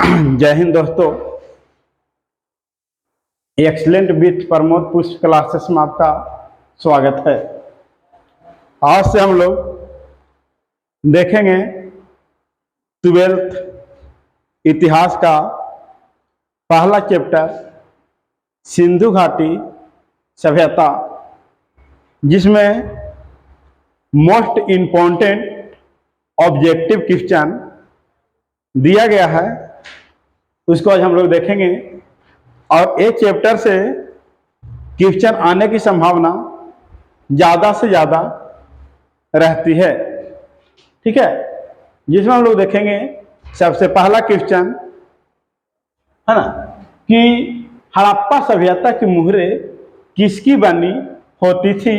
जय हिंद दोस्तों। Excellent with Pramod पुष्प क्लासेस में आपका स्वागत है। आज से हम लोग देखेंगे 12th इतिहास का पहला चैप्टर सिंधु घाटी सभ्यता, जिसमें मोस्ट इम्पोर्टेंट ऑब्जेक्टिव क्वेश्चन दिया गया है, उसको आज हम लोग देखेंगे। और एक चैप्टर से क्वेश्चन आने की संभावना ज़्यादा से ज़्यादा रहती है, ठीक है। जिसमें हम लोग देखेंगे सबसे पहला क्वेश्चन है ना कि हड़प्पा सभ्यता की मुहरें किसकी बनी होती थी,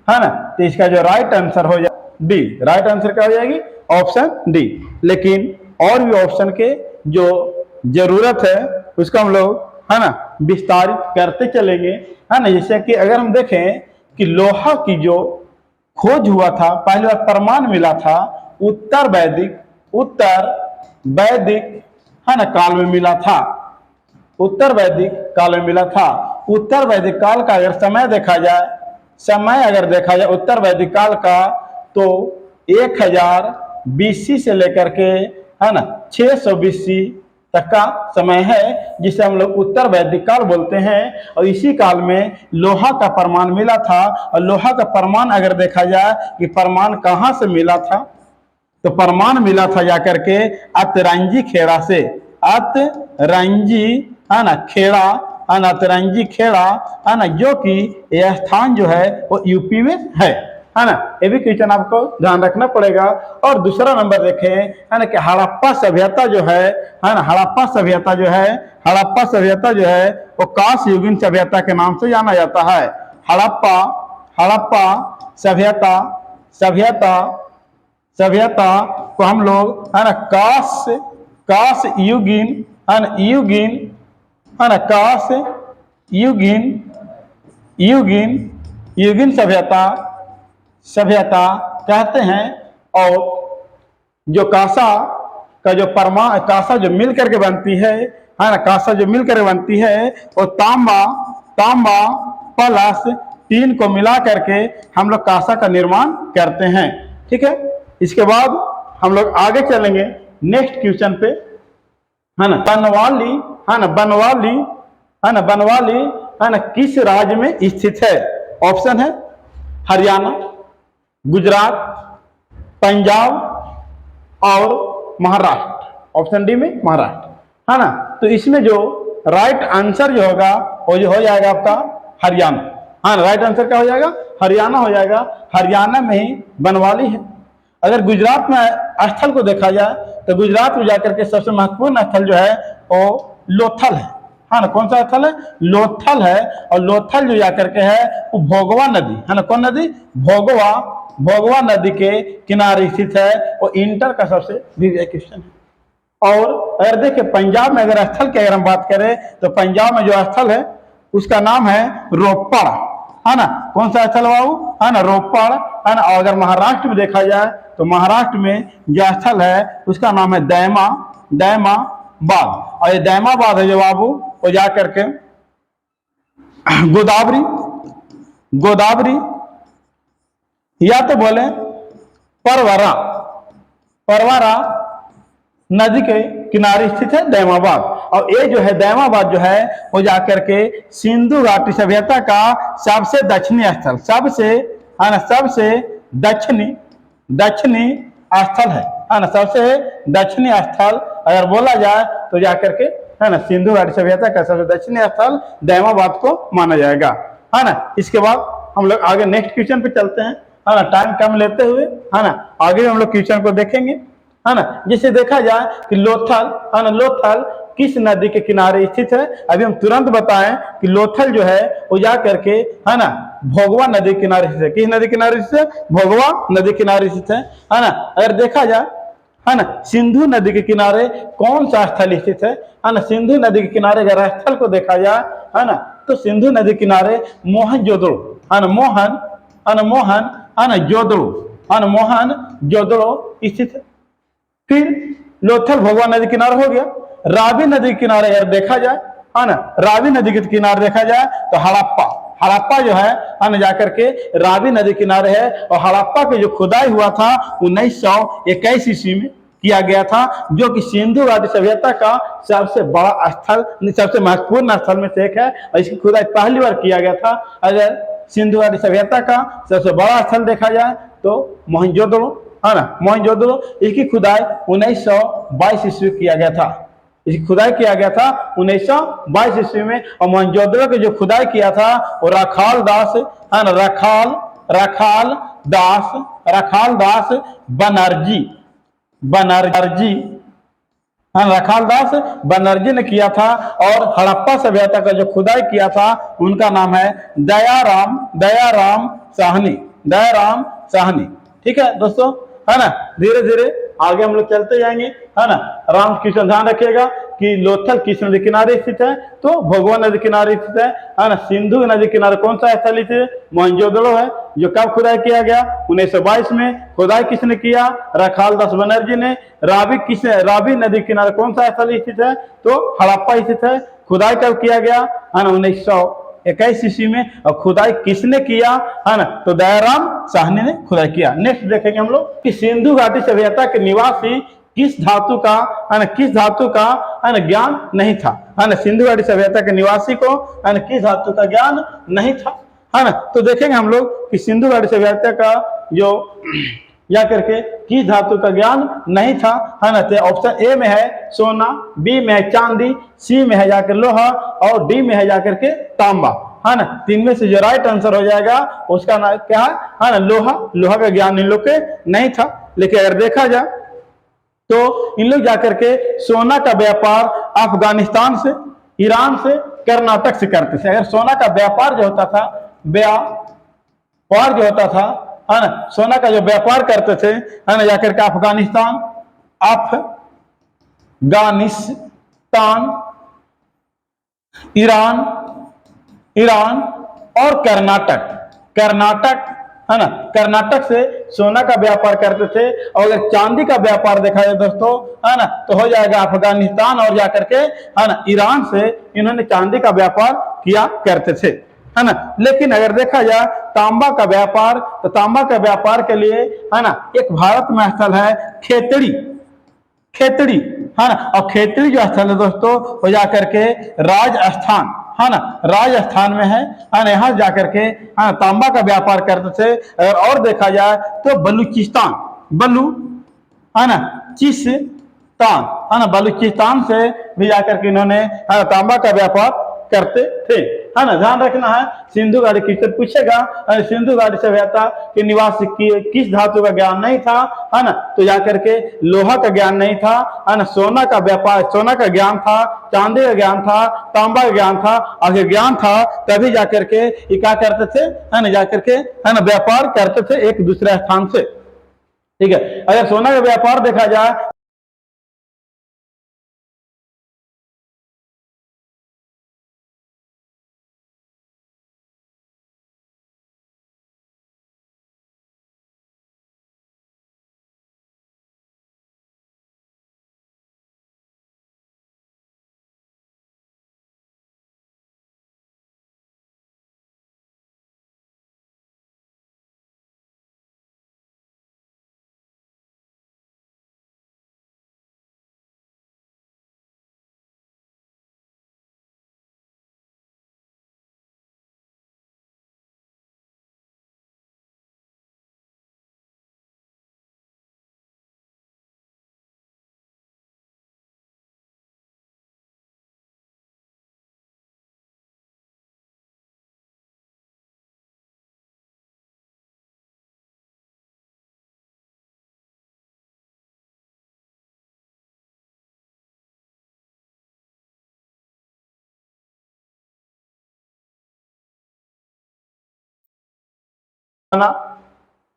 है ना। तो इसका जो राइट आंसर हो जाए डी। राइट आंसर क्या हो जाएगी? Option D. लेकिन और भी ऑप्शन के जो जरूरत है उसको हम लोग, है ना, विस्तारित करते चलेंगे, है ना। जैसे कि अगर हम देखें कि लोहा की जो खोज हुआ था, पहली बार प्रमाण मिला था उत्तर वैदिक है ना काल में मिला था। उत्तर वैदिक काल में मिला था। उत्तर वैदिक काल का अगर समय देखा जाए उत्तर वैदिक काल का, तो 1000 BC से लेकर के, है ना, 600 BC तक का समय है, जिसे हम लोग उत्तर वैदिक काल बोलते हैं। और इसी काल में लोहा का प्रमाण मिला था। और लोहा का प्रमाण अगर देखा जाए कि प्रमाण कहाँ से मिला था, तो प्रमाण मिला था जाकर के अतरंजी खेड़ा से। अतरंजी, है ना, खेड़ा, है ना, अतरंजी खेड़ा, है ना, जो कि यह स्थान जो है वो यूपी में है ना। ये भी क्वेश्चन आपको ध्यान रखना पड़ेगा। और दूसरा नंबर देखें, है ना, कि हड़प्पा सभ्यता जो है ना, हड़प्पा सभ्यता जो है वो कांस्य युगीन सभ्यता के नाम से जाना जाता है। हड़प्पा सभ्यता को हम लोग, है ना, कांस्य युगीन, है ना, कांस्य युगीन सभ्यता कहते हैं। और जो कांसा का जो कांसा जो मिल करके बनती है ना, कांसा जो मिल करके बनती है वो तांबा प्लस 3 को मिला करके हम लोग कांसा का निर्माण करते हैं, ठीक है। इसके बाद हम लोग आगे चलेंगे नेक्स्ट क्वेश्चन पे, है ना। बनवाली है ना किस राज्य में स्थित है? ऑप्शन है हरियाणा, गुजरात, पंजाब और महाराष्ट्र। ऑप्शन डी में महाराष्ट्र, है ना। तो इसमें जो राइट आंसर जो होगा वो जो हो जाएगा आपका हरियाणा, हाँ। राइट आंसर क्या हो जाएगा? हरियाणा हो जाएगा। हरियाणा में ही बनवाली है। अगर गुजरात में स्थल को देखा जाए तो गुजरात में जाकर के सबसे महत्वपूर्ण स्थल जो है वो लोथल है ना। कौन सा स्थल है? लोथल है। और लोथल जो जाकर के है वो भोगवा नदी, है ना। कौन नदी? भोगवा नदी के किनारे स्थित है। वो इंटर का सबसे विजय क्वेश्चन है। और अगर देखिए पंजाब में अगर स्थल की अगर हम बात करें तो पंजाब में जो स्थल है उसका नाम है रोपड़, है ना। कौन सा स्थल बाबू? है ना, रोपड़, है ना। और अगर महाराष्ट्र में देखा जाए तो महाराष्ट्र में जो स्थल है उसका नाम है दैमाबाद। और ये दैमाबाद है जो बाबू वो जा करके गोदावरी या तो बोले परवरा नदी के किनारे स्थित है दैमाबाद। और ये जो है दैमाबाद जो है वो जाकर के सिंधु घाटी सभ्यता का सबसे दक्षिणी स्थल, सबसे दक्षिणी स्थल है ना। सबसे दक्षिणी स्थल अगर बोला जाए तो जाकर के, है ना, सिंधु घाटी सभ्यता का सबसे दक्षिणी स्थल दैमाबाद को माना जाएगा, है ना। इसके बाद हम लोग आगे नेक्स्ट क्वेश्चन पे चलते हैं, है ना। टाइम कम लेते हुए, है ना, आगे हम लोग क्वेश्चन को देखेंगे, है ना। जिसे देखा जाए कि लोथल, है ना, लोथल किस नदी के किनारे स्थित है? अभी हम तुरंत बताएं कि लोथल जो है वो जा करके, है ना, भोगवा नदी किनारे स्थित है। किस नदी किनारे स्थित है? भोगवा नदी किनारे स्थित है ना। अगर देखा जाए, है ना, सिंधु नदी के किनारे कौन सा स्थल स्थित है ना। सिंधु नदी के किनारे अगर स्थल को देखा जाए, है ना, तो सिंधु नदी किनारे मोहनजोदड़ो, है ना, मोहनजोदड़ो स्थित है। फिर लोथल भोगवा नदी किनारा हो गया। रावी नदी के किनारे अगर देखा जाए, है ना, रावी नदी के किनारे देखा जाए तो हड़प्पा, हड़प्पा जो है ना, जाकर के रावी नदी किनारे है। और हड़प्पा के जो खुदाई हुआ था 1921 ईस्वी में किया गया था, जो कि सिंधु घाटी सभ्यता का सबसे बड़ा स्थल, सबसे महत्वपूर्ण स्थल में से एक है। और इसकी खुदाई पहली बार किया गया था। अगर सिंधु घाटी सभ्यता का सबसे बड़ा स्थल देखा जाए तो मोहनजोदड़ो, है ना, मोहनजोदड़ो, इसकी खुदाई 1922 ईस्वी किया गया था। इसकी खुदाई किया गया था 1922 ईस्वी में। और मोहनजोदड़ो की जो खुदाई किया था वो रखाल दास, है ना, रखाल दास बनर्जी, हाँ, रखाल दास बनर्जी ने किया था। और हड़प्पा सभ्यता का जो खुदाई किया था उनका नाम है दयाराम साहनी। ठीक है दोस्तों, है ना। धीरे धीरे आगे हम लोग चलते जाएंगे, है ना। रामकृष्ण ध्यान रखिएगा कि लोथल किस नदी किनारे स्थित है, तो भगवा नदी किनारे स्थित है ना। सिंधु नदी किनारे कौन सा स्थल स्थित? मोहनजोदड़ो है, जो कब खुदाई किया गया? 1922 में। खुदाई किसने किया? रखाल दास बनर्जी ने। रावी नदी किनारे कौन सा स्थल स्थित है? तो हड़प्पा स्थित है। खुदाई कब किया गया? है ना, 1921 ईस्वी में। और खुदाई किसने किया? है ना, तो दयाराम साहनी ने खुदाई किया। नेक्स्ट देखेंगे हम लोग कि सिंधु घाटी सभ्यता के निवासी किस धातु का, है ना, ज्ञान नहीं था, है ना। सिंधु घाटी सभ्यता के निवासी को, है ना, किस धातु का ज्ञान नहीं था, है ना। तो देखेंगे हम लोग कि सिंधु घाटी सभ्यता का जो या करके किस धातु का ज्ञान नहीं था, है ना। तो ऑप्शन ए में है सोना, बी में है चांदी, सी में है जाकर लोहा और डी में है जाकर के तांबा, है ना। तीन में से जो राइट आंसर हो जाएगा उसका नाम क्या है ना, लोहा का ज्ञान इन लोग के नहीं था। लेकिन अगर देखा जाए तो इन लोग जाकर के सोना का व्यापार अफगानिस्तान से, ईरान से, कर्नाटक से करते थे। अगर सोना का व्यापार जो होता था, है ना, सोना का जो व्यापार करते थे, है ना, जाकर के अफगानिस्तान, ईरान और कर्नाटक, है ना, कर्नाटक से सोना का व्यापार करते थे। और अगर चांदी का व्यापार देखा जाए दोस्तों, है ना, तो हो जाएगा अफगानिस्तान और जाकर के, है ना, ईरान से इन्होंने चांदी का व्यापार किया करते थे, है ना। लेकिन अगर देखा जाए तांबा का व्यापार, तो तांबा का व्यापार के लिए, है ना, एक भारत में स्थल है खेतड़ी, है ना। और खेतड़ी जो स्थल है दोस्तों वो जाकर के राजस्थान, है ना, राजस्थान में है ना। यहाँ जाकर के, हाँ, तांबा का व्यापार करते थे। और देखा जाए तो बलूचिस्तान, है ना, बलूचिस्तान से भी जाकर के इन्होंने, हाँ, तांबा का व्यापार करते थे, है ना। ध्यान रखना है, सिंधु घाटी क्वेश्चन पूछेगा, सिंधु घाटी सभ्यता के निवासी किस धातु का ज्ञान नहीं था, है ना, तो जाकर के लोहा का ज्ञान नहीं था, है ना। सोना का ज्ञान था, चांदी का ज्ञान था, तांबा का ज्ञान था। अगर ज्ञान था तभी जाकर के ये क्या करते थे, है ना, जाकर के, है ना, व्यापार करते थे एक दूसरे स्थान से। ठीक है, अगर सोना का व्यापार देखा जाए,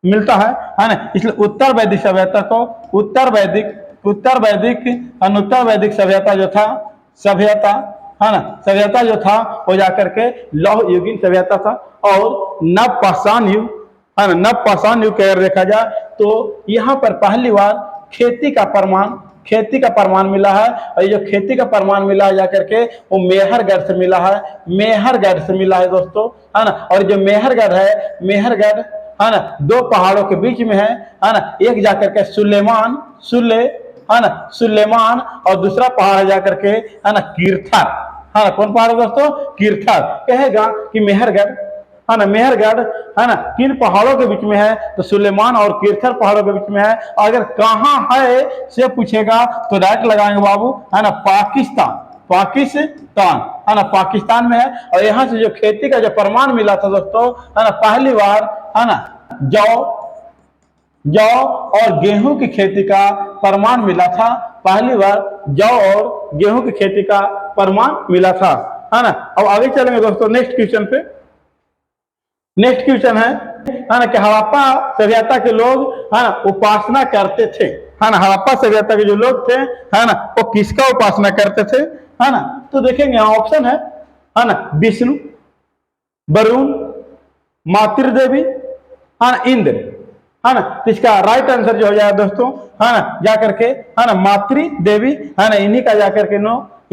मिलता है ना। इसलिए उत्तर वैदिक सभ्यता को उत्तर वैदिक सभ्यता जो था, है ना, सभ्यता जो था वो जाकर के लौह युगीन सभ्यता था। और नवपाषाण युग, है ना, नवपाषाण युग अगर देखा जाए तो यहाँ पर पहली बार खेती का प्रमाण खेती का प्रमाण मिला है। और ये जो खेती का प्रमाण मिला है जाकर के वो मेहरगढ़ से मिला है, मेहरगढ़ से मिला है दोस्तों, है ना। और जो मेहरगढ़ है, मेहरगढ़ है ना, दो पहाड़ों के बीच में है ना। एक जाकर के सुलेमान है ना, सुलेमान, और दूसरा पहाड़ है जाकर के है ना कीर्थर, है ना। कौन पहाड़ है दोस्तों? कीर्थर। कहेगा कि मेहरगढ़ है ना, मेहरगढ़ है ना किन पहाड़ों के बीच में है? तो सुलेमान और कीर्थर पहाड़ों के बीच में है। अगर कहाँ है से पूछेगा तो डायरेक्ट लगाएंगे बाबू, है ना, पाकिस्तान, पाकिस्तान, है ना, पाकिस्तान में है। और यहाँ से जो खेती का जो प्रमाण मिला था दोस्तों, है ना, पहली बार, है ना, जौ और गेहूं की खेती का प्रमाण मिला था। पहली बार जौ और गेहूं की खेती का प्रमाण मिला था, है ना। अब आगे चलेंगे दोस्तों नेक्स्ट क्वेश्चन पे। नेक्स्ट क्वेश्चन है ना, कि हड़प्पा सभ्यता के लोग, है ना, उपासना करते थे, है ना। हड़प्पा सभ्यता के जो लोग थे, है ना, वो किसका उपासना करते थे, है ना। तो देखेंगे यहाँ ऑप्शन है ना, विष्णु, वरुण, मातृदेवी, है ना, इंद्र, है ना। तो इसका राइट आंसर जो हो जाएगा दोस्तों, है ना, जाकर के, है ना, मातृदेवी, है ना, इन्हीं का जाकर के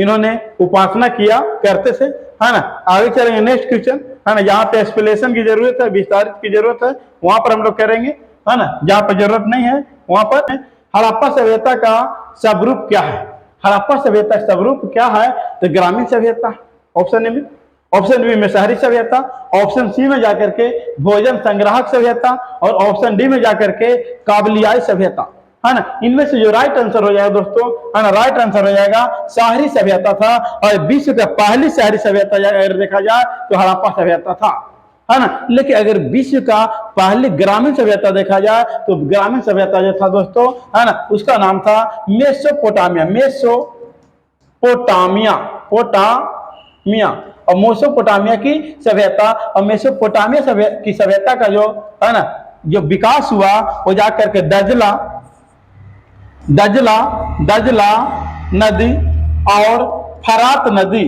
इन्होंने उपासना किया करते थे, है ना। आगे चलेंगे नेक्स्ट क्वेश्चन, है ना। जहां पे एक्सप्लेनेशन की जरूरत है, विस्तारित की जरूरत है, वहां पर हम लोग करेंगे, है ना। जहां पर जरूरत नहीं है वहां पर। हड़प्पा सभ्यता का स्वरूप क्या है? हड़प्पा सभ्यता स्वरूप क्या है? तो ग्रामीण सभ्यता, ऑप्शन ए में। ऑप्शन बी में शहरी सभ्यता, ऑप्शन सी में जाकर के भोजन संग्राहक सभ्यता, और ऑप्शन डी में जाकर के काबलियाई सभ्यता, है ना। इनमें से जो राइट आंसर हो जाएगा दोस्तों, है ना, राइट आंसर हो जाएगा शहरी सभ्यता था। और विश्व का पहली शहरी सभ्यता अगर देखा जाए तो हड़प्पा सभ्यता था, है ना। लेकिन अगर विश्व का पहली ग्रामीण सभ्यता देखा जाए तो ग्रामीण सभ्यता जो था दोस्तों, है ना, उसका नाम था मेसोपोटामिया, मेसोपोटामिया, पोटामिया। और मेसोपोटामिया की सभ्यता, और मेसोपोटामिया की सभ्यता का जो, है ना, जो विकास हुआ वो जाकर के दजला नदी और फरात नदी,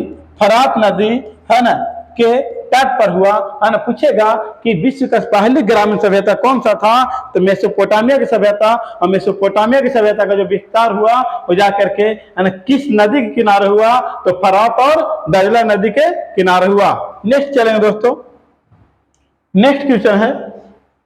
है ना, के तट पर हुआ, है ना। पूछेगा कि विश्व का पहली ग्रामीण सभ्यता कौन सा था? तो मेसोपोटामिया की सभ्यता। और मेसोपोटामिया की सभ्यता का जो विस्तार हुआ वो जाकर के, है ना, किस नदी के किनारे हुआ? तो फरात और दजला नदी के किनारे हुआ। नेक्स्ट चलेंगे दोस्तों, नेक्स्ट क्वेश्चन है,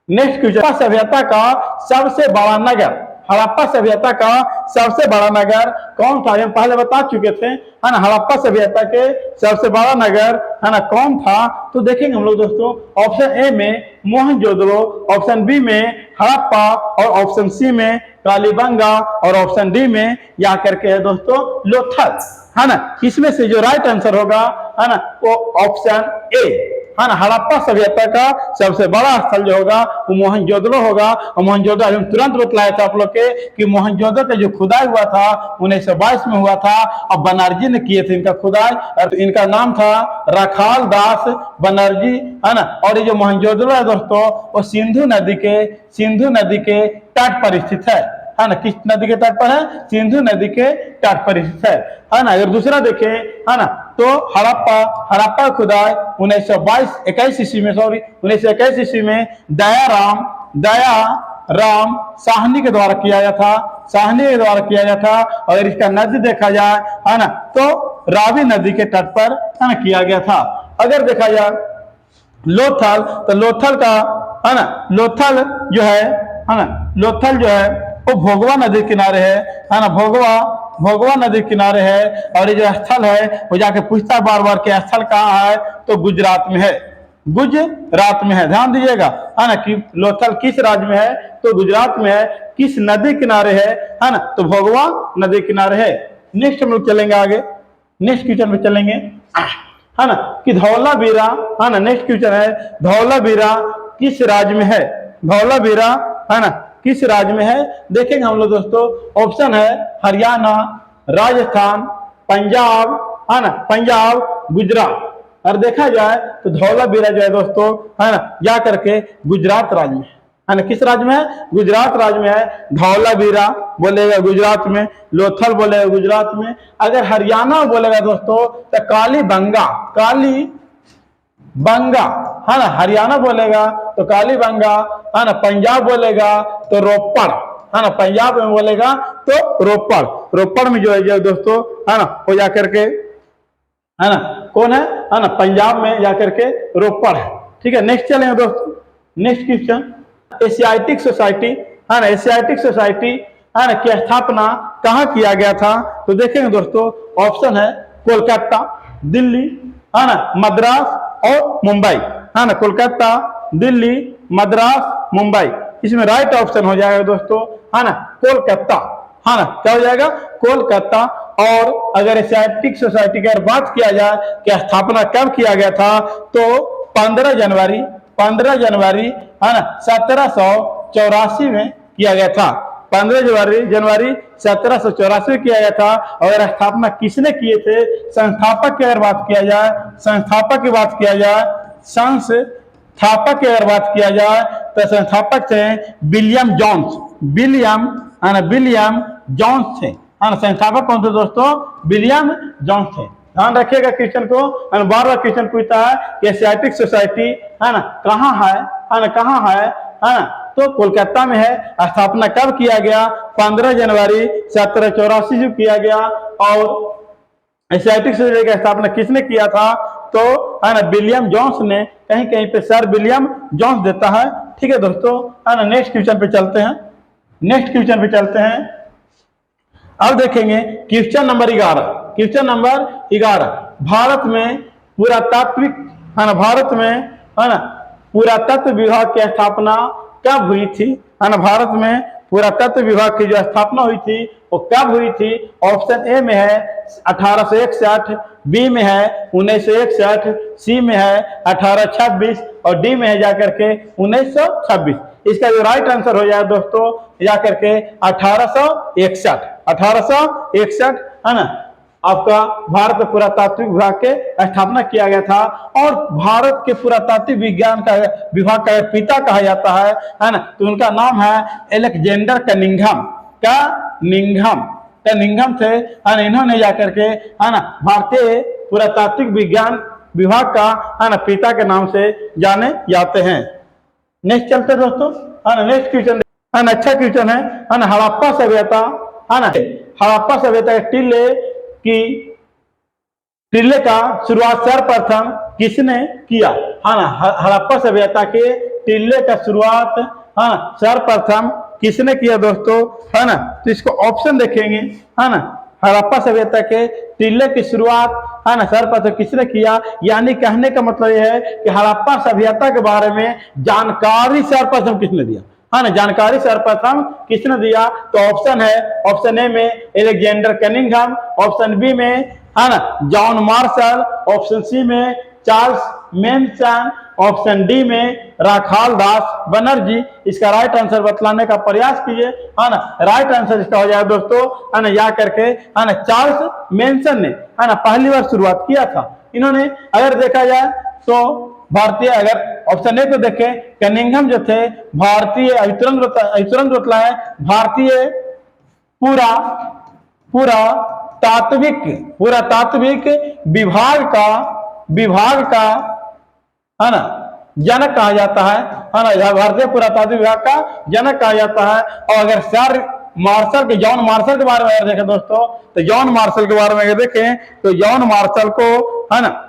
नेक्स्ट क्वेश्चन, सभ्यता का सबसे बड़ा नगर, हड़प्पा सभ्यता का सबसे बड़ा नगर कौन था? हम पहले बता चुके थे, है ना। हड़प्पा सभ्यता के सबसे बड़ा नगर, है ना, कौन था? तो देखेंगे हम लोग दोस्तों, ऑप्शन ए में मोहनजोदड़ो, ऑप्शन बी में हड़प्पा, और ऑप्शन सी में कालीबंगा, और ऑप्शन डी में या करके है दोस्तों लोथल, है ना। इसमें से जो राइट आंसर होगा, है ना, वो ऑप्शन ए, है ना। हड़प्पा सभ्यता का सबसे बड़ा स्थल जो होगा वो मोहनजोदड़ो होगा। और मोहनजोदड़ो हम तुरंत बतलाया था आप लोग के कि मोहनजोदड़ो का जो खुदाई हुआ था 1922 में हुआ था, और बनर्जी ने किए थे इनका खुदाई। और इनका नाम था रखाल दास बनर्जी, है ना। और ये जो मोहनजोदड़ो है दोस्तों वो सिंधु नदी के तट पर स्थित है ना। किस नदी के तट पर है? सिंधु नदी के तट पर स्थित है ना। अगर दूसरा देखें, है ना, तो हड़प्पा खुदाई 1921 ईस्वी में, 1921 ईस्वी में दया राम साहनी के द्वारा किया गया था। और इसका नदी देखा जाए, है ना, तो रावी नदी के तट पर, है ना, किया गया था। अगर देखा जाए लोथल, तो लोथल का, है ना, लोथल जो है वो भोगवा नदी किनारे है ना। भोगवा नदी किनारे है। और ये जो स्थल है वो जाके पूछता बार कि स्थल कहाँ है? तो गुजरात में है। ध्यान दीजिएगा, है ना, कि लोथल किस राज्य में है? तो गुजरात में है। किस नदी किनारे है ना? तो भोगवा नदी किनारे है। नेक्स्ट हम लोग चलेंगे आगे, नेक्स्ट क्वेश्चन में चलेंगे, है ना, कि धौलावीरा, है ना। नेक्स्ट क्वेश्चन है धौलावीरा किस राज्य में है? धौलावीरा, है ना, किस राज्य में है? देखेंगे हम लोग दोस्तों, ऑप्शन है हरियाणा, राजस्थान, पंजाब, है ना, पंजाब, गुजरात। और देखा जाए तो धौलावीरा जो है दोस्तों, है ना, जा करके गुजरात राज्य में है ना। किस राज्य में है? गुजरात राज्य में है। धौलावीरा बोलेगा गुजरात में, लोथल बोलेगा गुजरात में। अगर हरियाणा बोलेगा दोस्तों तो कालीबंगा, है ना, हरियाणा बोलेगा तो कालीबंगा, है ना। पंजाब बोलेगा तो रोपड़, है ना, पंजाब में बोलेगा तो रोपड़, रोपड़ में जो है दोस्तों है ना वो जाकर के है ना कौन है ना, पंजाब में जाकर के रोपड़ है। ठीक है, नेक्स्ट चलेंगे दोस्तों, नेक्स्ट क्वेश्चन, एशियाटिक सोसाइटी है ना, एशियाटिक सोसाइटी है ना की स्थापना कहाँ किया गया था? तो देखेंगे दोस्तों, ऑप्शन है कोलकाता, दिल्ली है ना, मद्रास और मुंबई है ना, कोलकाता, दिल्ली, मद्रास, मुंबई। इसमें राइट ऑप्शन हो जाएगा दोस्तों है ना कोलकाता, है ना, क्या हो जाएगा? कोलकाता। और अगर एशियाटिक सोसाइटी की बात किया जाए कि स्थापना कब किया गया था, तो 15 जनवरी है ना 1784 में किया गया था। 15 जनवरी 1784 में किया गया था। और स्थापना किसने किए थे? संस्थापक की अगर बात किया जाए, संस्थापक की बात किया जाए, संस्थापक की अगर बात किया जाए तो संस्थापक थे विलियम जोन्स, विलियम है ना, विलियम जोन्स थे है ना। संस्थापक कौन थे दोस्तों? विलियम जोन्स थे। ध्यान रखिएगा क्वेश्चन को, बार बार क्वेश्चन पूछता है कि एशियाटिक सोसाइटी है ना कहाँ है ना, कहाँ है ना, तो कोलकाता में है। स्थापना कब किया गया? 15 जनवरी 1784 में किया गया। और एशियाटिक सोसाइटी की स्थापना किसने किया था? तो है ना विलियम जोन्स ने, कहीं कहीं पे सर विलियम जोन्स देता है। ठीक है दोस्तों, है ना, नेक्स्ट क्वेश्चन पे चलते हैं, नेक्स्ट क्वेश्चन पे चलते हैं। अब देखेंगे question number 11, question number 11, Bharat में पुरातात्विक है ना, भारत में है ना पुरातत्व विभाग की स्थापना कब हुई थी? है ना, भारत में पुरातत्व विभाग की जो स्थापना हुई थी वो कब हुई थी? ऑप्शन ए में है 1861, बी में है 1961, सी में है 1826 और डी में है जाकर के 1926। इसका जो राइट आंसर हो जाए दोस्तों जाकर के 1861, 1861 है ना आपका भारत पुरातात्विक विभाग के स्थापना किया गया था। और भारत के पुरातात्विक विज्ञान का विभाग का पिता कहा जाता है ना, तो उनका नाम है अलेक्जेंडर कनिंघम, कनिंघम थे है ना। इन्होंने जाकर के है ना भारतीय पुरातात्विक विज्ञान विभाग का है ना पिता के नाम से जाने जाते हैं। नेक्स्ट चलते दोस्तों, है ना, नेक्स्ट क्वेश्चन है ना, अच्छा क्वेश्चन है ना, हड़प्पा सभ्यता है ना, हड़प्पा सभ्यता टिल्ले का शुरुआत सर्वप्रथम किसने किया? है ना, हड़प्पा सभ्यता के टिल्ले का शुरुआत है ना सर्वप्रथम किसने किया दोस्तों? है ना, तो इसको ऑप्शन देखेंगे है ना, हड़प्पा सभ्यता के टिल्ले की शुरुआत है ना सर्वप्रथम किसने किया? यानी कहने का मतलब यह है कि हड़प्पा सभ्यता के बारे में जानकारी सर्वप्रथम किसने दिया है ना, जानकारी सर्वप्रथम किसने दिया? तो ऑप्शन है, ऑप्शन ए में अलेक्जेंडर कनिंघम, ऑप्शन बी में है ना जॉन मार्शल, ऑप्शन सी में चार्ल्स मेनसन, ऑप्शन डी में राखाल दास बनर्जी। इसका राइट आंसर बतलाने का प्रयास कीजिए है ना। राइट आंसर इसका हो जाएगा दोस्तों है ना या करके है ना चार्ल्स मेनसन ने है ना पहली बार शुरुआत किया था। इन्होंने अगर देखा जाए तो भारतीय, अगर ऑप्शन ए को देखें, कनिंघम जो थे भारतीय, तुरंत बतलाए, भारतीय पुरातात्विक विभाग का है ना जनक कहा जाता है ना, भारतीय पुरातात्विक विभाग का जनक कहा जाता है। और अगर सर मार्शल के, जॉन मार्शल के बारे में अगर देखें दोस्तों, तो जॉन मार्शल के बारे में अगर देखें तो जॉन मार्शल को है ना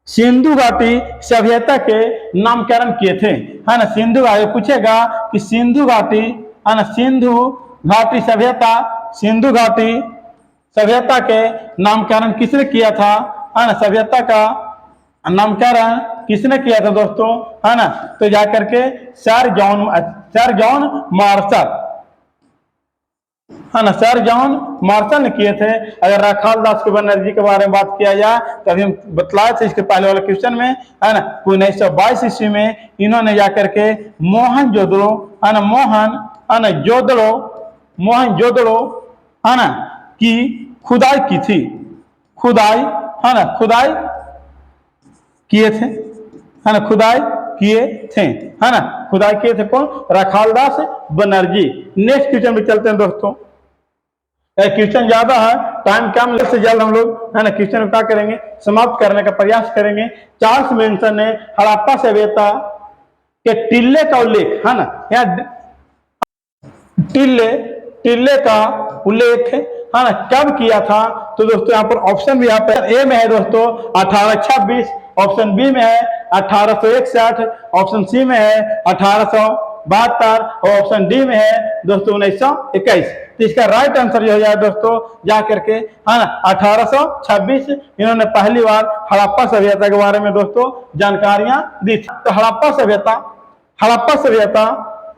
सिंधु घाटी सभ्यता के नामकरण किए थे है ना। सिंधु घाटी पूछेगा कि सिंधु घाटी है ना, सिंधु घाटी सभ्यता के नामकरण किसने किया था है ना, सभ्यता का नामकरण किसने किया था दोस्तों है ना? तो जाकर के सर जॉन मार्शल है ना, सर जॉन मार्शल ने किए थे। अगर राखाल दास बनर्जी के बारे में बात किया जाए तो अभी हम बतलाए थे इसके पहले वाले क्वेश्चन में है ना, 1922 ईस्वी में इन्होंने जाकर के मोहनजोदड़ो है ना की खुदाई की थी, खुदाई किए थे है ना, खुदाई किए थे है ना, खुदाई किए थे कौन? राखाल दास बनर्जी। नेक्स्ट क्वेश्चन में चलते हैं दोस्तों, क्वेश्चन ज्यादा है, टाइम कम, से जल्द हम लोग है ना क्वेश्चन क्या करेंगे, समाप्त करने का प्रयास करेंगे। चार्ल्स मेंसन ने हड़प्पा सभ्यता के टिल्ले का उल्लेख है ना, यहाँ टिल्ले टिल्ले का उल्लेख है ना कब किया था? तो दोस्तों यहाँ पर ऑप्शन भी यहाँ पर ए में है दोस्तों 1826, ऑप्शन बी में है 1861, ऑप्शन सी में है 1872 और ऑप्शन डी में है दोस्तों 1921। तो इसका राइट आंसर जो हो जाए दोस्तों जा करके है ना 1826 इन्होंने पहली बार हड़प्पा सभ्यता के बारे में दोस्तों जानकारियां दी थी। तो हड़प्पा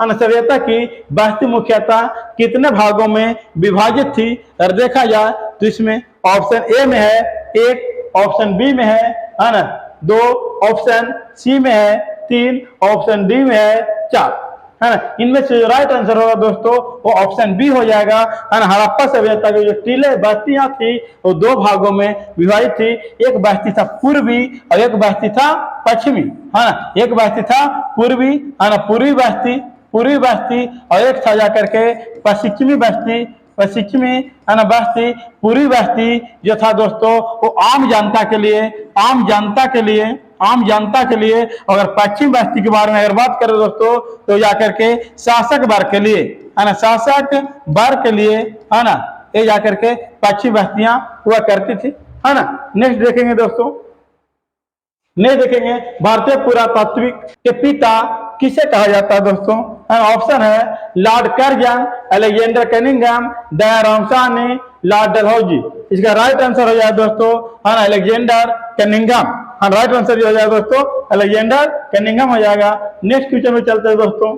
सभ्यता की बस्ती मुख्यतः कितने भागों में विभाजित थी? अगर देखा जाए तो इसमें ऑप्शन ए में है 1, ऑप्शन बी में है ना 2, ऑप्शन सी में है 3, ऑप्शन डी में है 4, है ना। इनमें से जो राइट आंसर होगा दोस्तों वो ऑप्शन बी हो जाएगा, है ना। हड़प्पा सभ्यता की जो टीले बस्तियां थी वो 2 भागों में विभाजित थी। एक बस्ती था पूर्वी और एक बस्ती था पश्चिमी, है ना। एक बस्ती था पूर्वी, है ना, पूर्वी बस्ती और एक था जाकर के पश्चिमी बस्ती, है ना बस्ती। पूर्वी बस्ती जो था दोस्तों वो आम जनता के लिए अगर पश्चिम बस्ती के बारे में अगर बात करें दोस्तों तो जाकर के शासक वर्ग के लिए, है ना, शासक वर्ग के लिए, है ना, ये जाकर के पश्चिम बस्तियां हुआ करती थी, है ना। नेक्स्ट देखेंगे दोस्तों, भारतीय पुरातात्विक के पिता किसे कहा जाता है दोस्तों? ऑप्शन है Lord Curzon, Alexander Cunningham, Dayaram Sahni, Lord Dalhousie. इसका राइट आंसर हो जाए दोस्तों है ना अलेक्जेंडर कनिंघम। हाँ, राइट आंसर हो जाएगा दोस्तों अलेक्जेंडर कनिंघम हो जाएगा। नेक्स्ट क्वेश्चन में चलते हैं दोस्तों,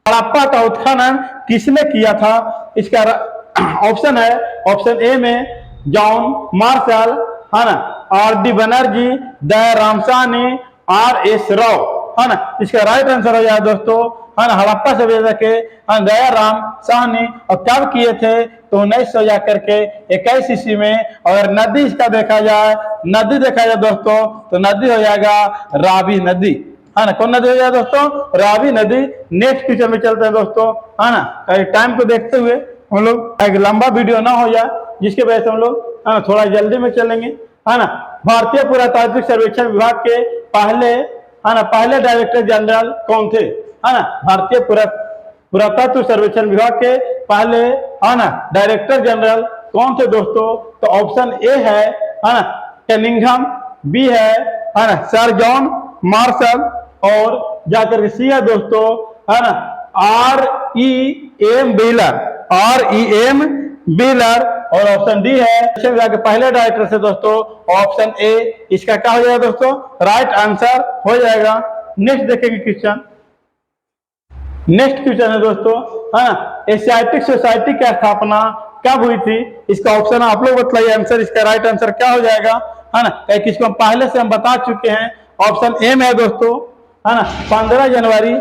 हड़प्पा का उत्खनन किसने किया था? इसका ऑप्शन है ऑप्शन ए में जॉन मार्शल, है ना, आर.डी. बनर्जी, दयाराम साहनी, आर.एस. राव, है ना। इसका राइट आंसर हो जाए दोस्तों, है ना, हड़प्पा सभ्यता के दयाराम साहनी। और कब किए थे? तो 1900 जाकर के 21 ईस्वी में। अगर नदी इसका देखा जाए दोस्तों तो नदी हो जाएगा रावी नदी, है ना। कौन नदी हो जाए दोस्तों? रावी नदी। नेक्स्ट क्वेश्चन में चलते हैं दोस्तों, है ना। टाइम को देखते हुए हम लोग एक लंबा वीडियो ना हो जाए जिसके वजह से हम लोग, है ना, थोड़ा जल्दी में चलेंगे, है ना। भारतीय पुरातात्विक सर्वेक्षण विभाग के पहले डायरेक्टर जनरल कौन थे? है ना, भारतीय पुरातत्व सर्वेक्षण विभाग के पहले, है ना, डायरेक्टर जनरल कौन थे दोस्तों? तो ऑप्शन ए है ना कनिंघम, बी है ना सर जॉन मार्शल और जाकर सी है दोस्तों, है ना R.E.M. व्हीलर और ऑप्शन डी है के पहले डायरेक्टर से दोस्तों ऑप्शन ए इसका क्या हो जाएगा दोस्तों? राइट आंसर हो जाएगा। नेक्स्ट देखेंगे क्वेश्चन, है दोस्तों, है ना, एशियाटिक सोसाइटी की स्थापना कब हुई थी? इसका ऑप्शन आप लोग बताइए आंसर, इसका राइट आंसर क्या हो जाएगा, है ना। किसको पहले से हम बता चुके हैं। ऑप्शन ए में है दोस्तों, है ना 15 जनवरी,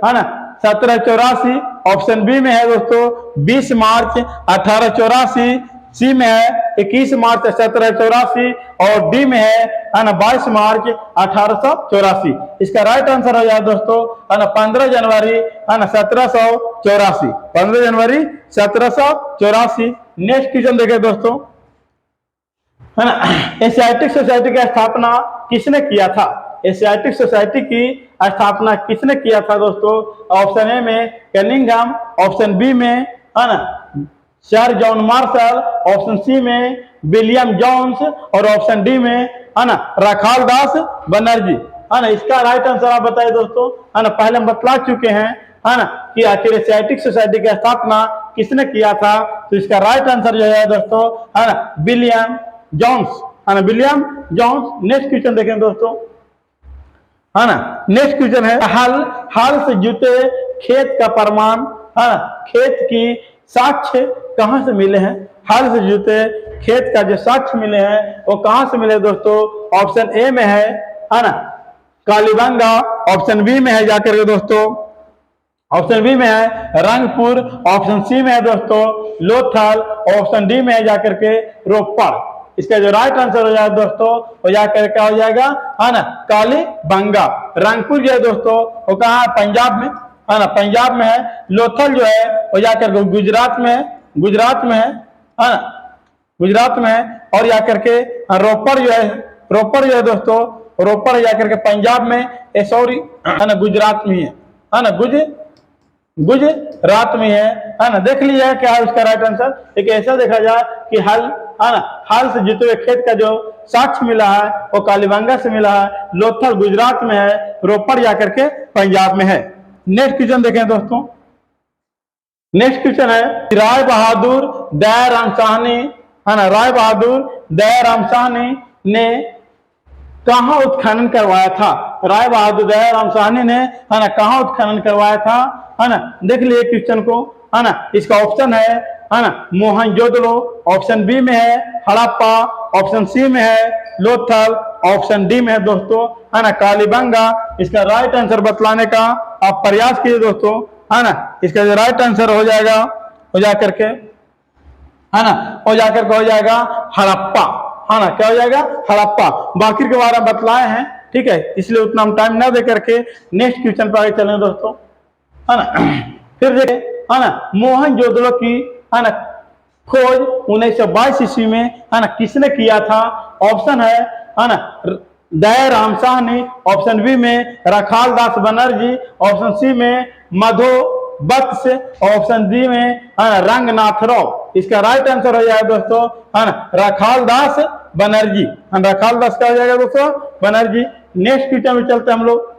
है ना 1784। ऑप्शन बी में है दोस्तों 20 मार्च 1884, सी में है 21 मार्च 1784 और डी में है ना 22 मार्च 1884। इसका राइट आंसर हो जाए दोस्तों, है ना 15 जनवरी, है ना 1784, 15 जनवरी 1784। नेक्स्ट क्वेश्चन देखें दोस्तों, है ना, एशियाटिक सोसाइटी की स्थापना किसने किया था? एशियाटिक सोसाइटी की स्थापना किसने किया था दोस्तों? ऑप्शन ए में कनिंघम, ऑप्शन बी में, है ना, sir John Marshall, option C में विलियम जोन्स और ऑप्शन डी में, है ना, रखालदास बनर्जी, है ना। इसका राइट आंसर आप बताइए दोस्तों, है ना। पहले हम बतला चुके हैं, है ना, कि आखिर एशियाटिक सोसाइटी की स्थापना किसने किया था? तो इसका राइट आंसर जो है दोस्तों, है ना विलियम जोन्स, है ना, विलियम जोन्स। नेक्स्ट क्वेश्चन देखें दोस्तों, है ना, नेक्स्ट क्वेश्चन है हल से जुते खेत का प्रमाण, है ना, खेत की साक्ष्य कहां से मिले हैं? हल से जुते खेत का जो साक्ष्य मिले हैं वो कहां से मिले दोस्तों? ऑप्शन ए में है ना कालीबंगा, ऑप्शन बी में है जाकर के दोस्तों, ऑप्शन बी में है रंगपुर, ऑप्शन सी में है दोस्तों लोथल, ऑप्शन डी में है जाकर के रोपड़। इसका जो राइट आंसर हो जाए दोस्तों वो जाकर क्या हो जाएगा, है ना कालीबंगा। रंगपुर जो है दोस्तों वो कहाँ है? पंजाब में, है ना, पंजाब में है। लोथल जो है वो जाकर गुजरात में है, है ना, गुजरात में है। और जाकर के रोपड़ जो है दोस्तों, रोपड़ जाकर के पंजाब में, सॉरी, है ना गुजरात में है। है ना गुजरात में है ना। देख लीजिएगा क्या है उसका राइट आंसर। एक ऐसा देखा जाए कि हल है ना, हल से जुते हुए खेत का जो साक्ष्य मिला है वो कालीबंगा से मिला है, लोथल गुजरात में है, रोपड़ जाकर के पंजाब में है। नेक्स्ट क्वेश्चन देखें दोस्तों। नेक्स्ट क्वेश्चन है राय बहादुर दयाराम साहनी, है ना, राय बहादुर दयाराम साहनी ने कहाँ उत्खनन करवाया था? राय बहादुर दयाराम साहनी ने, है ना, कहाँ उत्खनन करवाया था? है ना, देख लिए क्वेश्चन को, है ना। इसका ऑप्शन है ना, मोहनजोदड़ो, ऑप्शन बी में है हड़प्पा, ऑप्शन सी में है लोथल, ऑप्शन डी में है दोस्तों, है ना, कालीबंगा। इसका राइट आंसर बतलाने का आप प्रयास कीजिए दोस्तों, है ना। इसका जो राइट आंसर हो जाएगा, हो जाकर के, है ना, हो जाकर के हो जाएगा हड़प्पा, है ना, क्या हो जाएगा? हड़प्पा। बाकी के बारे में बतलाए हैं, ठीक है, इसलिए उतना हम टाइम ना दे करके नेक्स्ट क्वेश्चन पर आगे चलें दोस्तों, है ना। फिर देखें, है ना, मोहनजोदड़ो की, है ना, खोज 1922 ईस्वी में, है ना, किसने किया था? ऑप्शन है ना, दयाराम साहनी, ऑप्शन बी में रखाल दास बनर्जी, ऑप्शन सी में मधो बत्स, ऑप्शन डी में, है ना, रंगनाथ राव। इसका राइट आंसर हो जाएगा दोस्तों, है ना, रखाल दास बनर्जी, रखाल दास क्या हो जाएगा दोस्तों? बनर्जी। नेक्स्ट क्वेश्चन में चलते हम लोग।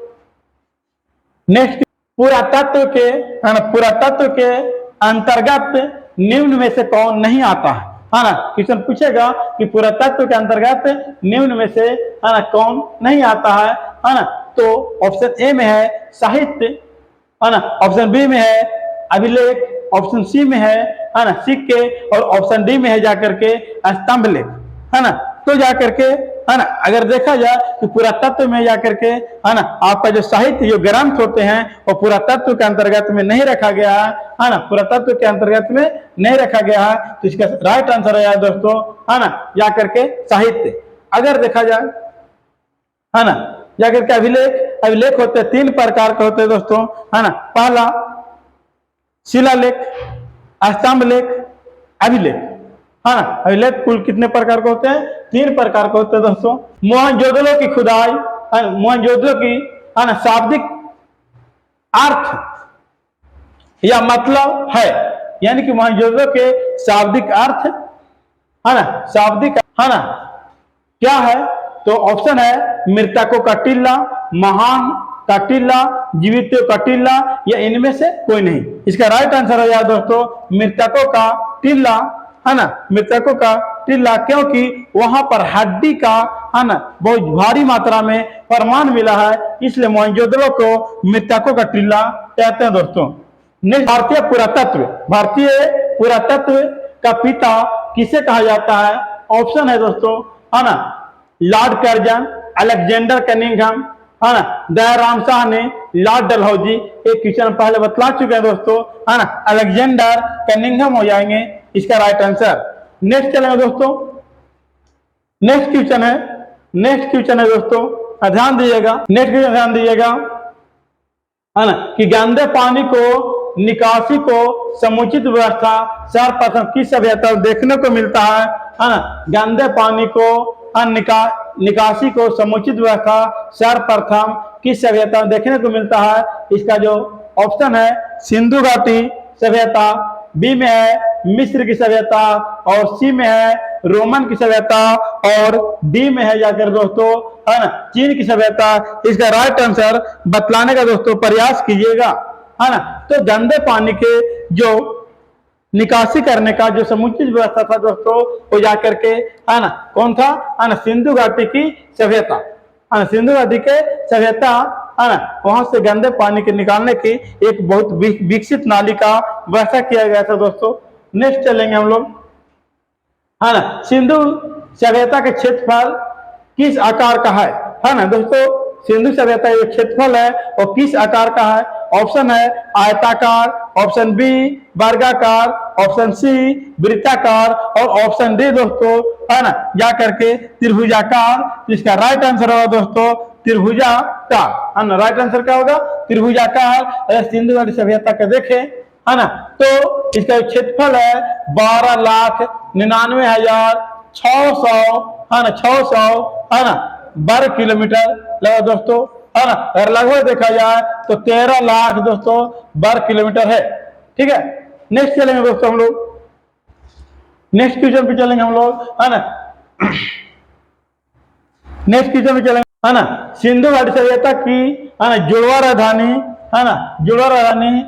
नेक्स्ट, पुरातत्व के, है ना, पुरातत्व के अंतर्गत निम्न में से कौन नहीं आता है ना। क्वेश्चन पूछेगा कि पुरातत्व के अंतर्गत निम्न में से, है ना, कौन नहीं आता है ना। तो ऑप्शन ए में है साहित्य, है ना, ऑप्शन बी में है अभिलेख, ऑप्शन सी में है ना सिक्के, और ऑप्शन डी में है जाकर के स्तंभ लेख, है ना। तो जाकर के, है ना, अगर देखा जाए तो पुरातत्व में जाकर के, है ना, आपका जो साहित्य जो ग्रंथ होते हैं वो पुरातत्व के अंतर्गत में नहीं रखा गया है ना, पुरातत्व के अंतर्गत में नहीं रखा गया है। तो इसका राइट आंसर है दोस्तों, है ना, जाकर के साहित्य। अगर देखा जाए, है ना, जाकर के अभिलेख, अभिलेख होते हैं 3 प्रकार के होते हैं दोस्तों, है ना। पहला शिलालेख, स्तंभ लेख, अभिलेख, है ना। अभिलेख कुल कितने प्रकार के होते हैं? 3 प्रकार के होते हैं दोस्तों। मोहनजोदड़ो की खुदाई, मोहनजोदड़ो की, है ना, शाब्दिक अर्थ या मतलब है, यानी कि मोहनजोदड़ो के शाब्दिक अर्थ, है ना, शाब्दिक, है ना, क्या है? तो ऑप्शन है मृतकों का टिल्ला, महान का टिल्ला, जीवित का टिल्ला, या इनमें से कोई नहीं। इसका राइट आंसर हो जाए दोस्तों मृतकों का टिल्ला, है ना, मृतकों का टिल्ला, क्योंकि वहां पर हड्डी का, है ना, बहुत भारी मात्रा में प्रमाण मिला है, इसलिए मोहनजोदड़ो को मृतकों का टिल्ला कहते हैं दोस्तों। नेक्स्ट, भारतीय पुरातत्व, भारतीय पुरातत्व का पिता किसे कहा जाता है? ऑप्शन है दोस्तों, है ना, लॉर्ड कर्जन, अलेक्जेंडर कनिंघम, है ना, दयाराम साहनी, लॉर्ड डलहौजी। एक क्वेश्चन पहले बतला चुके हैं दोस्तों, है ना, अलेक्जेंडर कनिंघम हो जाएंगे इसका राइट आंसर। नेक्स्ट चलेंगे दोस्तों। नेक्स्ट क्वेश्चन है, नेक्स्ट क्वेश्चन है दोस्तों, ध्यान दीजिएगा, नेक्स्ट क्वेश्चन ध्यान दीजिएगा, है ना, कि गंदे पानी को निकासी को समुचित व्यवस्था सर्वप्रथम किस सभ्यता देखने को मिलता है ना। गंदे पानी को निकासी को समुचित व्यवस्था सर्वप्रथम किस सभ्यता देखने को मिलता है? इसका जो ऑप्शन है सिंधु घाटी सभ्यता, बी में है मिस्र की सभ्यता, और सी में है रोमन की सभ्यता, और डी में है जाकर दोस्तों, है ना, चीन की सभ्यता। इसका राइट आंसर बतलाने का दोस्तों प्रयास कीजिएगा, है ना। तो गंदे पानी के जो निकासी करने का जो समुचित व्यवस्था था दोस्तों, वो जाकर के, है ना, कौन था? है ना, सिंधु घाटी की सभ्यता, है ना, सिंधु घाटी के सभ्यता, है ना, वहां से गंदे पानी के निकालने की एक बहुत विकसित नाली का व्यवस्था किया गया था दोस्तों। नेक्स्ट चलेंगे हम लोग, है ना, सिंधु सभ्यता के क्षेत्रफल किस आकार का है ना दोस्तों? सिंधु सभ्यता जो क्षेत्रफल है वो किस आकार का है? ऑप्शन है आयताकार, ऑप्शन बी वर्गाकार, ऑप्शन सी वृत्ताकार, और ऑप्शन डी दोस्तों, है ना, जा करके त्रिभुजाकार। इसका राइट आंसर होगा दोस्तों त्रिभुजाकार, है ना। राइट आंसर क्या होगा? त्रिभुजाकार। सिंधु घाटी सभ्यता का देखें, है ना, तो इसका क्षेत्रफल है 12,99,600, है ना, 600, है ना, वर्ग किलोमीटर लगा दोस्तों। है ना, अगर लगभग देखा जाए तो 13 लाख दोस्तों वर्ग किलोमीटर है। ठीक है, नेक्स्ट चलेंगे दोस्तों हम लोग, नेक्स्ट क्वेश्चन पे चलेंगे हम लोग, है ना। नेक्स्ट क्वेश्चन पे चलेंगे, है ना। सिंधु घाटी सभ्यता की, है ना, जुड़वा राजधानी, है ना, जुड़वा राजधानी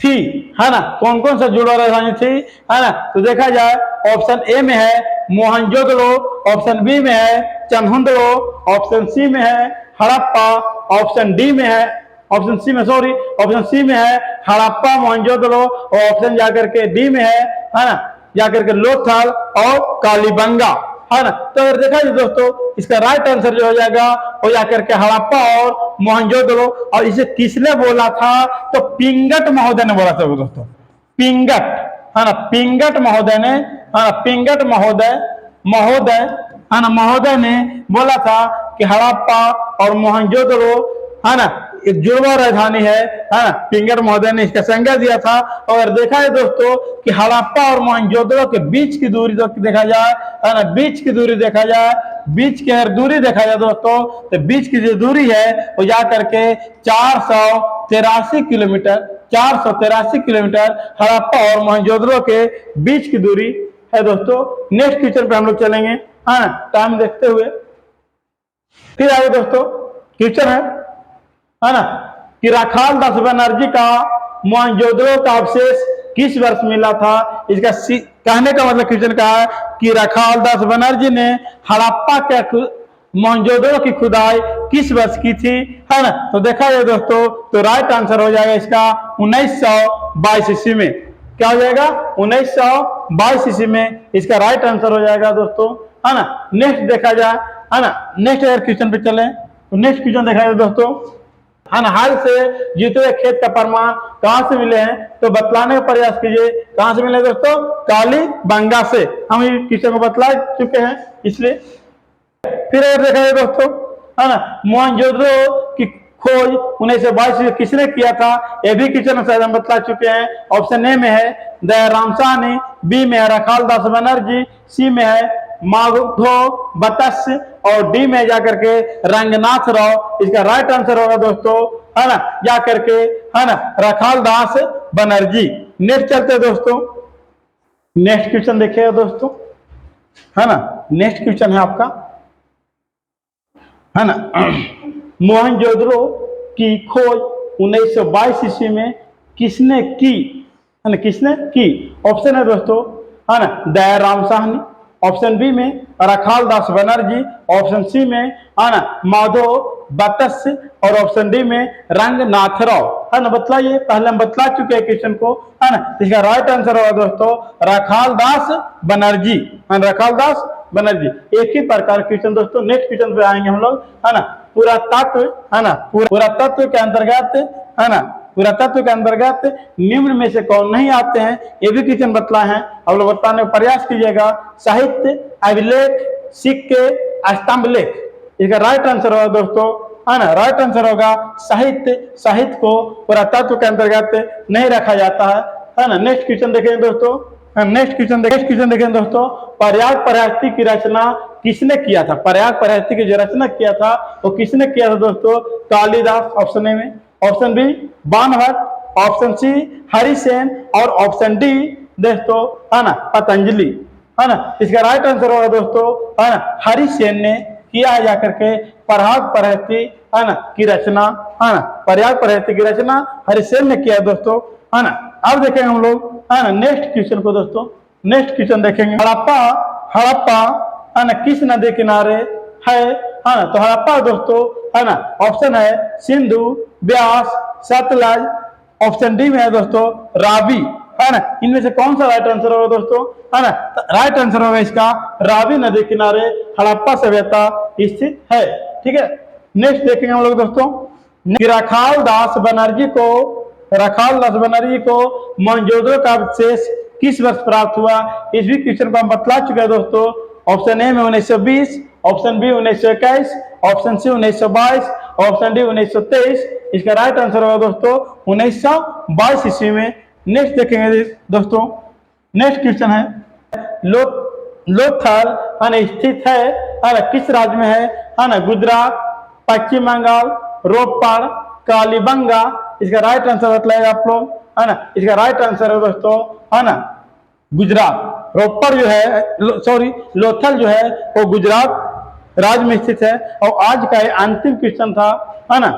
थी, है ना, कौन कौन सा जुड़वा राजधानी थी, है ना। तो देखा जाए ऑप्शन ए में है मोहनजोदड़ो, ऑप्शन बी में है चन्हुंदड़ो, ऑप्शन सी में है हड़प्पा, ऑप्शन डी में है, ऑप्शन सी में सॉरी, ऑप्शन सी में है हड़प्पा मोहनजोदड़ो, और ऑप्शन जाकर के डी में है ना, जाकर के लोथल और कालीबंगा, है ना। तो अगर देखा जाए दोस्तों इसका राइट आंसर जो हो जाएगा वो जाकर के हड़प्पा और मोहनजोदड़ो। और इसे किसने बोला था, तो पिंगट महोदय ने बोला था दोस्तों, पिंगट, है ना, पिंगट महोदय ने, है ना, पिंगट महोदय महोदय है ना, महोदय ने बोला था कि हड़प्पा और मोहनजोदड़ो, है ना, जुड़वा राजधानी है ना। पिंगट महोदय ने इसका संज्ञा दिया था। और देखा है दोस्तों कि हड़प्पा और मोहनजोदड़ो के बीच की दूरी देखा जाए, है ना, बीच की दूरी देखा जाए, बीच की अगर दूरी देखा जाए दोस्तों, तो बीच की जो दूरी है वो जा करके 483 किलोमीटर, 483 किलोमीटर हड़प्पा और मोहनजोदड़ो के बीच की दूरी है दोस्तों। नेक्स्ट क्वेश्चन पे हम लोग चलेंगे, है ना, टाइम देखते हुए। फिर आगे दोस्तों क्वेश्चन है ना, कि राखाल दास बनर्जी का मोहनजोदड़ो का अवशेष किस वर्ष मिला था। इसका कहने का मतलब क्वेश्चन का है कि राखाल दास बनर्जी ने हड़प्पा के मोहनजोदड़ो की खुदाई किस वर्ष की थी, है ना। तो देखा जाए दोस्तों तो राइट आंसर हो जाएगा इसका 1922 ईस्वी में। क्या हो जाएगा, 1922 ईस्वी में इसका राइट आंसर हो जाएगा दोस्तों, है ना। नेक्स्ट देखा जाए, है ना, नेक्स्ट अगर क्वेश्चन पे चले तो नेक्स्ट क्वेश्चन देखा जाए दोस्तों, है ना, हाल से जीते हुए खेत का प्रमाण कहां से मिले हैं, तो बतलाने का प्रयास कीजिए। कहां से मिले दोस्तों, कालीबंगा से। हम ये क्वेश्चन को बतला चुके हैं इसलिए। फिर अगर देखा जाए दोस्तों, है ना, मोहनजोदड़ो की खोज 1922 में किसने किया था, ये भी क्वेश्चन शायद हम बतला चुके हैं। ऑप्शन ए में है दयाराम साहनी, बी में है राखाल दास बनर्जी, सी में है माधव बतस, और डी में जाकर के रंगनाथ राव। इसका राइट आंसर होगा दोस्तों, है ना, जाकर के, है ना, राखाल दास बनर्जी। नेक्स्ट चलते दोस्तों, नेक्स्ट क्वेश्चन देखिएगा दोस्तों, है ना। नेक्स्ट क्वेश्चन है आपका, है ना, मोहनजोदड़ो की खोज 1922 ईस्वी में किसने की, है ना, किसने की। ऑप्शन है दोस्तों, है ना, दयाराम साहनी, ऑप्शन बी में राखाल दास बनर्जी, ऑप्शन सी में, है ना, माधव बतस, और ऑप्शन डी में रंगनाथ राव, है ना। बतलाइए, पहले हम बतला चुके हैं क्वेश्चन को, है ना। इसका राइट आंसर होगा दोस्तों राखाल दास बनर्जी, राखाल दास बनर्जी। एक ही प्रकार क्वेश्चन दोस्तों। नेक्स्ट क्वेश्चन पे आएंगे हम लोग, है ना, पुरातत्व, है ना, पुरातत्व के अंतर्गत, है ना, पुरातत्व के अंतर्गत निम्न में से कौन नहीं आते हैं, ये भी क्वेश्चन बतला है। आप लोग बताने का प्रयास कीजिएगा। साहित्य, अभिलेख, सिक्के, स्तंभ लेख। इसका राइट आंसर होगा दोस्तों, है ना, राइट आंसर होगा साहित्य। साहित्य को पुरातत्व के अंतर्गत नहीं रखा जाता है ना। नेक्स्ट क्वेश्चन देखेंगे दोस्तों, नेक्स्ट क्वेश्चन देखें दोस्तों, प्रयाग प्रहस्ती की रचना किसने किया था। प्रयाग प्रहस्ती की जो रचना किया था वो किसने किया था दोस्तों, कालिदास, ऑप्शन ए में, option B Banabhatta, option C Harisena, और ऑप्शन डी दोस्तों, है ना, पतंजलि, है ना। इसका राइट आंसर होगा दोस्तों, है ना, हरिसेन ने किया है जाकर के प्रयाग प्रहस्ती, है ना, की रचना, है ना, प्रयाग प्रहस्ती की रचना हरिसेन ने किया दोस्तों, है ना। अब देखेंगे हम लोग, है ना, नेक्स्ट क्वेश्चन को दोस्तों। नेक्स्ट क्वेश्चन देखेंगे, हड़प्पा, हड़प्पा, है ना, किस नदी किनारे है ना। तो हड़प्पा दोस्तों, है ना, ऑप्शन है सिंधु, ब्यास, सतलज, ऑप्शन डी में है दोस्तों रावी, है ना। इनमें से कौन सा राइट आंसर होगा दोस्तों, है ना। राइट आंसर होगा इसका रावी नदी किनारे हड़प्पा सभ्यता स्थित है। ठीक है, नेक्स्ट देखेंगे हम लोग दोस्तों, राखाल दास बनर्जी को, राखाल दास बनर्जी को मोहनजोदड़ो का अवशेष किस वर्ष प्राप्त हुआ। इस भी क्वेश्चन को हम बतला चुके हैं दोस्तों। ऑप्शन ए में 1920, option B 1921, option C 1922, option D 1923। इसका राइट आंसर होगा दोस्तों 1922 ईस्वी में। नेक्स्ट देखेंगे दोस्तों, नेक्स्ट क्वेश्चन है लोथल, है ना, स्थित है ना, किस राज्य में है ना, गुजरात, पश्चिम बंगाल, रोपड़, कालीबंगा, इसका राइट आंसर बतलाएगा आप लोग, है ना। इसका राइट आंसर है दोस्तों, है ना, गुजरात। रोपड़ जो है, सॉरी, लोथल जो है वो गुजरात राज्य में स्थित है। और आज का ये अंतिम क्वेश्चन था, है ना।